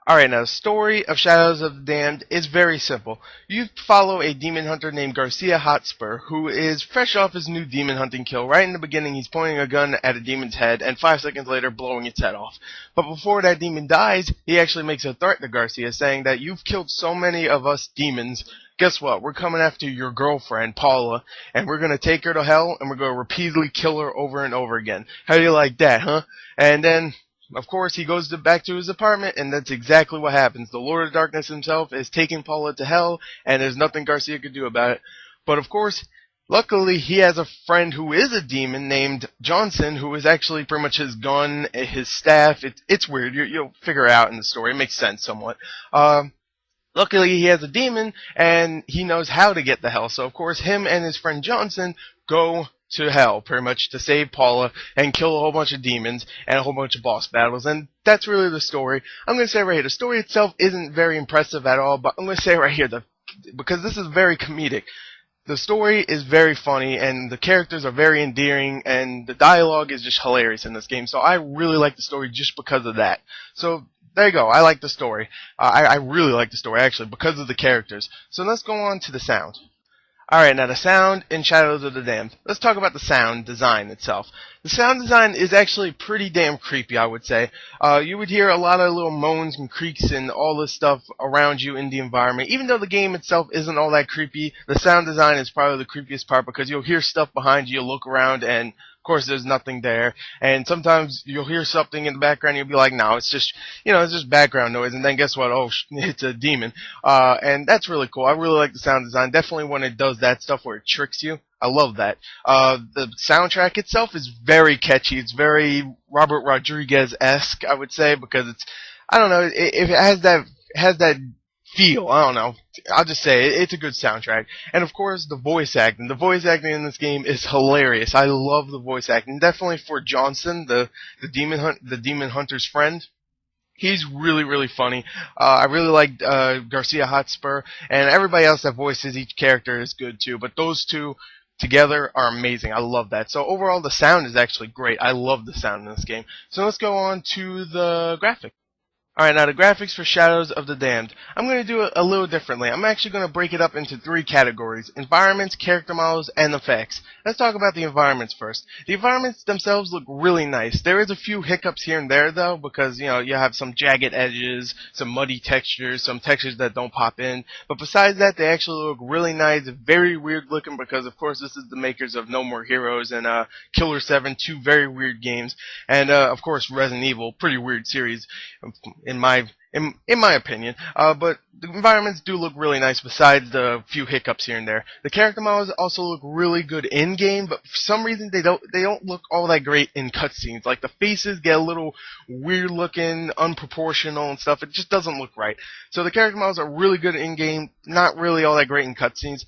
Alright, now the story of Shadows of the Damned is very simple. You follow a demon hunter named Garcia Hotspur, who is fresh off his new demon hunting kill. Right in the beginning, he's pointing a gun at a demon's head, and 5 seconds later, blowing its head off. But before that demon dies, he actually makes a threat to Garcia, saying that you've killed so many of us demons. Guess what? We're coming after your girlfriend, Paula, and we're going to take her to hell, and we're going to repeatedly kill her over and over again. How do you like that, huh? And then, of course, he goes back to his apartment, and that's exactly what happens. The Lord of Darkness himself is taking Paula to hell, and there's nothing Garcia could do about it. But of course, luckily, he has a friend who is a demon named Johnson, who is actually pretty much his gun, his staff. It's weird. You'll figure it out in the story. It makes sense somewhat. Luckily, he has a demon, and he knows how to get to hell. So, of course, him and his friend Johnson go to hell, pretty much, to save Paula and kill a whole bunch of demons and a whole bunch of boss battles. And that's really the story. I'm going to say right here, the story itself isn't very impressive at all, but I'm going to say right here, because this is very comedic. The story is very funny, and the characters are very endearing, and the dialogue is just hilarious in this game. So I really like the story just because of that. So there you go. I like the story. I really like the story, actually, because of the characters. So let's go on to the sound. Alright, now the sound in Shadows of the Damned. Let's talk about the sound design itself. The sound design is actually pretty damn creepy, I would say. You would hear a lot of little moans and creaks and all this stuff around you in the environment. Even though the game itself isn't all that creepy, the sound design is probably the creepiest part because you'll hear stuff behind you, you'll look around, and of course there's nothing there. And sometimes you'll hear something in the background and you'll be like, no, it's just, it's just background noise. And then guess what? Oh, it's a demon. And that's really cool. I really like the sound design. Definitely when it does that stuff where it tricks you. I love that. The soundtrack itself is very catchy. It's very Robert Rodriguez-esque, I would say, because it's, I don't know, it has that feel. I don't know. I'll just say it's a good soundtrack. And of course, the voice acting. The voice acting in this game is hilarious. I love the voice acting. Definitely for Johnson, the demon hunter's friend. He's really, really funny. I really like Garcia Hotspur, and everybody else that voices each character is good too. But those two together are amazing. I love that. So overall, the sound is actually great. I love the sound in this game. So let's go on to the graphics. Alright, now the graphics for Shadows of the Damned. I'm going to do it a little differently. I'm actually going to break it up into 3 categories: environments, character models, and effects. Let's talk about the environments first. The environments themselves look really nice. There is a few hiccups here and there though, because you have some jagged edges, some muddy textures, some textures that don't pop in. But besides that, they actually look really nice, very weird looking, because of course this is the makers of No More Heroes and Killer 7, 2 very weird games, and of course Resident Evil, pretty weird series in my opinion. But the environments do look really nice besides the few hiccups here and there. The character models also look really good in game, but for some reason they don't look all that great in cutscenes. Like the faces get a little weird looking, unproportional and stuff. It just doesn't look right. So the character models are really good in game, not really all that great in cutscenes.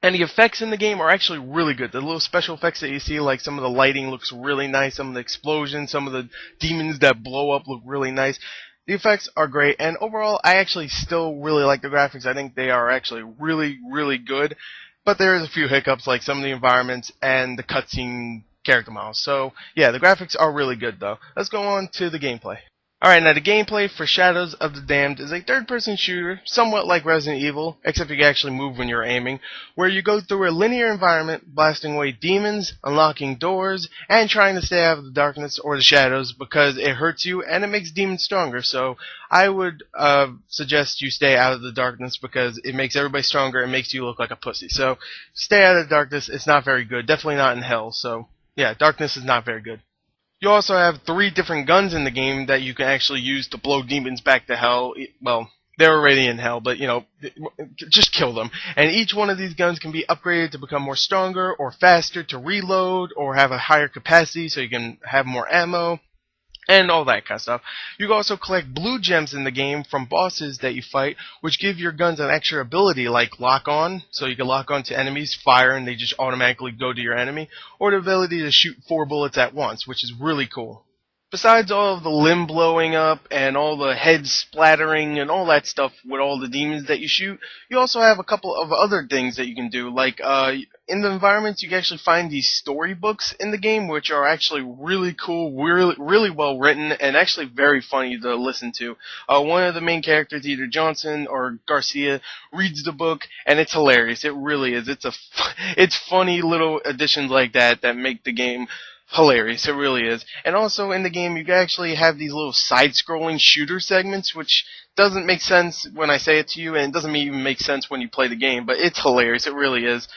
And the effects in the game are actually really good. The little special effects that you see, like some of the lighting looks really nice, some of the explosions, some of the demons that blow up look really nice. The effects are great, and overall, I actually still really like the graphics. I think they are actually really, really good. But there is a few hiccups, like some of the environments and the cutscene character models. So, yeah, the graphics are really good, though. Let's go on to the gameplay. Alright, now the gameplay for Shadows of the Damned is a third-person shooter, somewhat like Resident Evil, except you can actually move when you're aiming, where you go through a linear environment, blasting away demons, unlocking doors, and trying to stay out of the darkness or the shadows because it hurts you and it makes demons stronger. So I would suggest you stay out of the darkness because it makes everybody stronger and makes you look like a pussy. So stay out of the darkness. It's not very good. Definitely not in hell. So yeah, darkness is not very good. You also have 3 different guns in the game that you can actually use to blow demons back to hell. Well, they're already in hell, but just kill them. And each one of these guns can be upgraded to become more stronger or faster to reload or have a higher capacity so you can have more ammo. And all that kind of stuff. You can also collect blue gems in the game from bosses that you fight, which give your guns an extra ability like lock on, so you can lock on to enemies, fire, and they just automatically go to your enemy, or the ability to shoot 4 bullets at once, which is really cool. Besides all of the limb blowing up and all the heads splattering and all that stuff with all the demons that you shoot, you also have a couple of other things that you can do, like in the environments, you can actually find these storybooks in the game, which are actually really cool, really well written, and actually very funny to listen to. One of the main characters, either Johnson or Garcia, reads the book, and it's hilarious. It really is. It's funny little additions like that that make the game hilarious. It really is. And also in the game, you can actually have these little side-scrolling shooter segments, which doesn't make sense when I say it to you, and it doesn't even make sense when you play the game, but it's hilarious. It really is.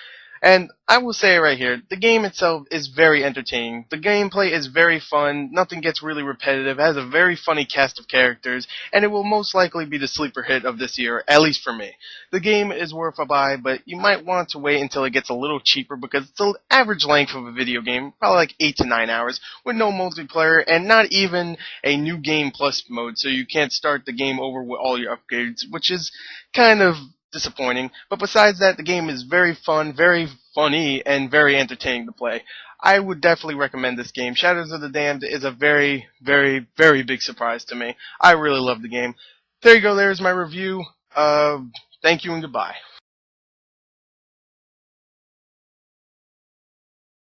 And I will say right here, the game itself is very entertaining. The gameplay is very fun, nothing gets really repetitive, it has a very funny cast of characters, and it will most likely be the sleeper hit of this year, at least for me. The game is worth a buy, but you might want to wait until it gets a little cheaper because it's the average length of a video game, probably like 8 to 9 hours, with no multiplayer, and not even a new game plus mode, so you can't start the game over with all your upgrades, which is kind of disappointing. But besides that, the game is very fun, very funny, and very entertaining to play. I would definitely recommend this game. Shadows of the Damned is a very, very, very big surprise to me. I really love the game. There you go, there's my review. Thank you and goodbye.